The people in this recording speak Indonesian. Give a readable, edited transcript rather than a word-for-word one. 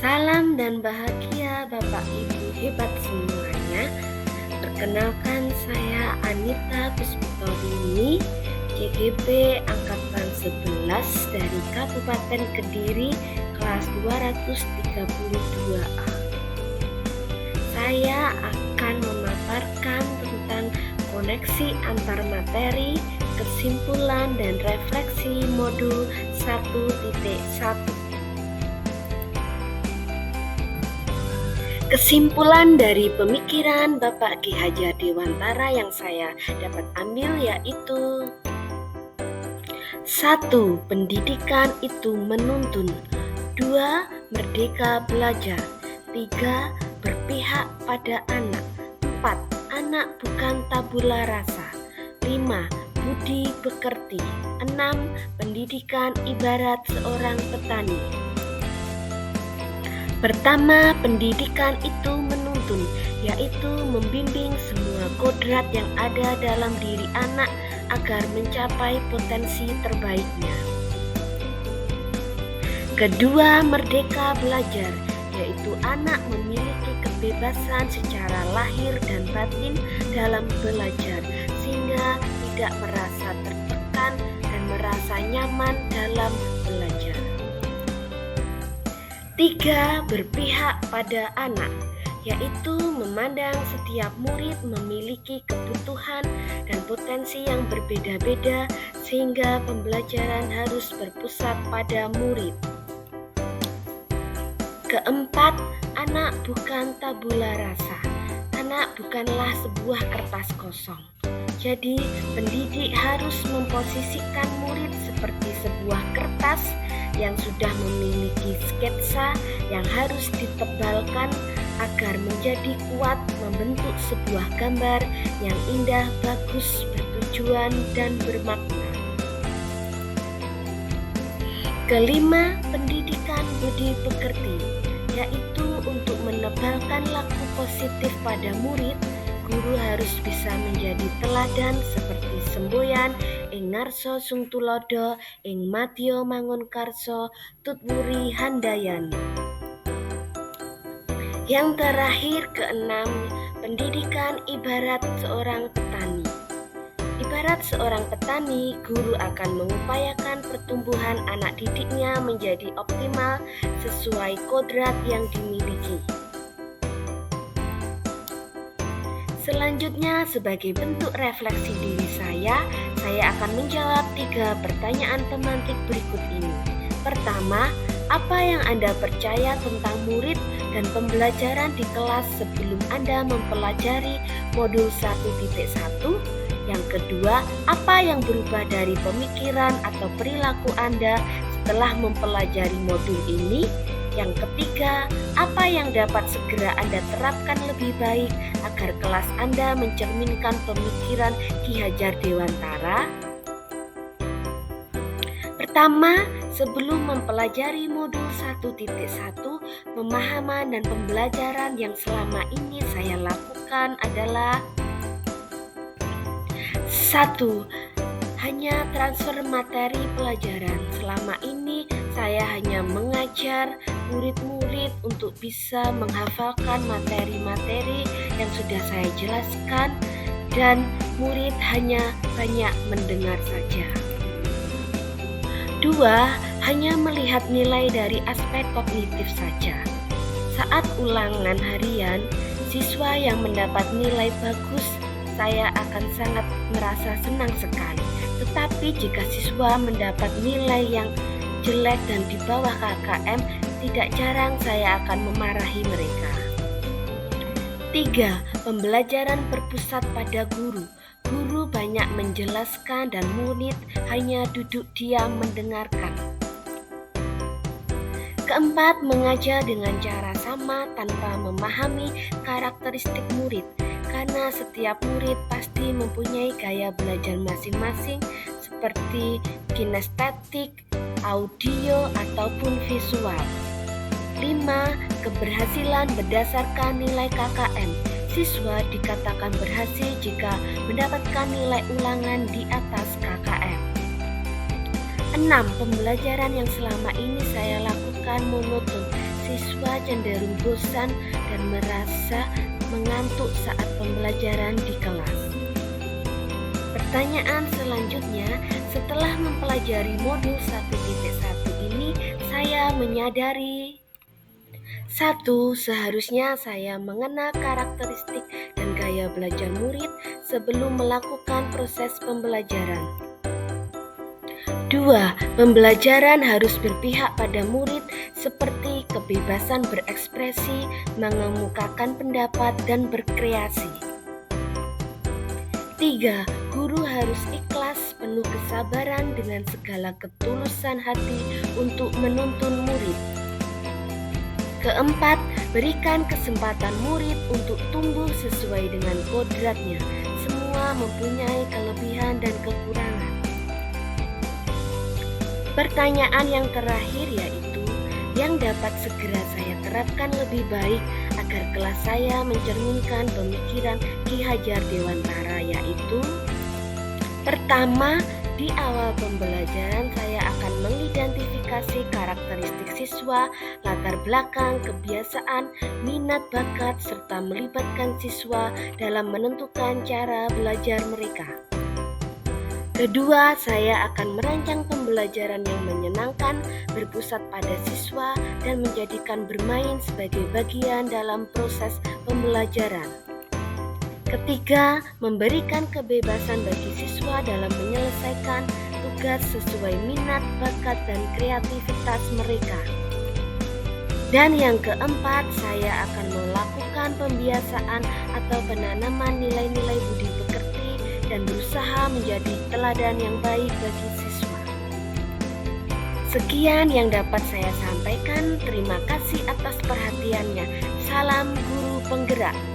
Salam dan bahagia Bapak Ibu hebat semuanya. Perkenalkan saya Anita Puspitorini, CGP Angkatan 11 dari Kabupaten Kediri, kelas 232A. Saya akan memaparkan tentang koneksi antar materi, kesimpulan dan refleksi modul 1.1. Kesimpulan dari pemikiran Bapak Ki Hajar Dewantara yang saya dapat ambil yaitu 1. Pendidikan itu menuntun. 2. Merdeka belajar. 3. Berpihak pada anak. 4. Anak bukan tabula rasa. 5. Budi pekerti. 6. Pendidikan ibarat seorang petani. Pertama, pendidikan itu menuntun, yaitu membimbing semua kodrat yang ada dalam diri anak agar mencapai potensi terbaiknya. Kedua, merdeka belajar, yaitu anak memiliki kebebasan secara lahir dan batin dalam belajar, sehingga tidak merasa tertekan dan merasa nyaman dalam belajar. 3. Berpihak pada anak, yaitu memandang setiap murid memiliki kebutuhan dan potensi yang berbeda-beda sehingga pembelajaran harus berpusat pada murid. Keempat, anak bukan tabula rasa. Anak bukanlah sebuah kertas kosong. Jadi, pendidik harus memposisikan murid seperti sebuah kertas yang sudah memiliki sketsa yang harus ditebalkan agar menjadi kuat membentuk sebuah gambar yang indah, bagus, bertujuan, dan bermakna. Kelima, pendidikan budi pekerti, yaitu untuk menebalkan laku positif pada murid, guru harus bisa menjadi teladan seperti semboyan ing ngarsa sung tulodo ing madya mangunkarsa tutwuri handayani. Yang terakhir, keenam, pendidikan ibarat seorang petani. Ibarat seorang petani, guru akan mengupayakan pertumbuhan anak didiknya menjadi optimal sesuai kodrat yang dimiliki. Selanjutnya, sebagai bentuk refleksi diri saya akan menjawab 3 pertanyaan pemantik berikut ini. Pertama, apa yang Anda percaya tentang murid dan pembelajaran di kelas sebelum Anda mempelajari modul 1.1? Yang kedua, apa yang berubah dari pemikiran atau perilaku Anda setelah mempelajari modul ini? Yang ketiga, apa yang dapat segera Anda terapkan lebih baik agar kelas Anda mencerminkan pemikiran Ki Hajar Dewantara? Pertama, sebelum mempelajari modul 1.1, pemahaman dan pembelajaran yang selama ini saya lakukan adalah 1. Hanya transfer materi pelajaran. Selama ini saya hanya mengajar murid-murid untuk bisa menghafalkan materi-materi yang sudah saya jelaskan dan murid hanya banyak mendengar saja. 2. Hanya melihat nilai dari aspek kognitif saja. Saat ulangan harian, siswa yang mendapat nilai bagus, saya akan sangat merasa senang sekali. Tetapi jika siswa mendapat nilai yang jelek dan di bawah KKM, tidak jarang saya akan memarahi mereka. 3. Pembelajaran berpusat pada guru. Guru banyak menjelaskan dan murid hanya duduk diam mendengarkan. Keempat, mengajar dengan cara sama tanpa memahami karakteristik murid. Karena setiap murid pasti mempunyai gaya belajar masing-masing seperti kinestetik, audio, ataupun visual. 5. Keberhasilan berdasarkan nilai KKM. Siswa dikatakan berhasil jika mendapatkan nilai ulangan di atas KKM. 6. Pembelajaran yang selama ini saya lakukan monoton siswa cenderung bosan dan merasa mengantuk saat pembelajaran di kelas. Pertanyaan selanjutnya, setelah mempelajari modul 1.1 ini, saya menyadari 1. Seharusnya saya mengenal karakteristik dan gaya belajar murid sebelum melakukan proses pembelajaran. 2. Pembelajaran harus berpihak pada murid seperti kebebasan berekspresi, mengemukakan pendapat, dan berkreasi. 3. Guru harus ikhlas, penuh kesabaran dengan segala ketulusan hati untuk menuntun murid. Keempat, berikan kesempatan murid untuk tumbuh sesuai dengan kodratnya. Semua mempunyai kelebihan dan kekurangan. Pertanyaan yang terakhir yaitu, yang dapat segera saya terapkan lebih baik agar kelas saya mencerminkan pemikiran Ki Hajar Dewantara, yaitu pertama, di awal pembelajaran saya akan mengidentifikasi karakteristik siswa, latar belakang, kebiasaan, minat bakat, serta melibatkan siswa dalam menentukan cara belajar mereka. Kedua, saya akan merancang pembelajaran yang menyenangkan, berpusat pada siswa, dan menjadikan bermain sebagai bagian dalam proses pembelajaran. Ketiga, memberikan kebebasan bagi siswa dalam menyelesaikan tugas sesuai minat, bakat, dan kreativitas mereka. Dan yang keempat, saya akan melakukan pembiasaan atau penanaman nilai-nilai budi pekerti dan berusaha menjadi teladan yang baik bagi siswa. Sekian yang dapat saya sampaikan. Terima kasih atas perhatiannya. Salam guru penggerak.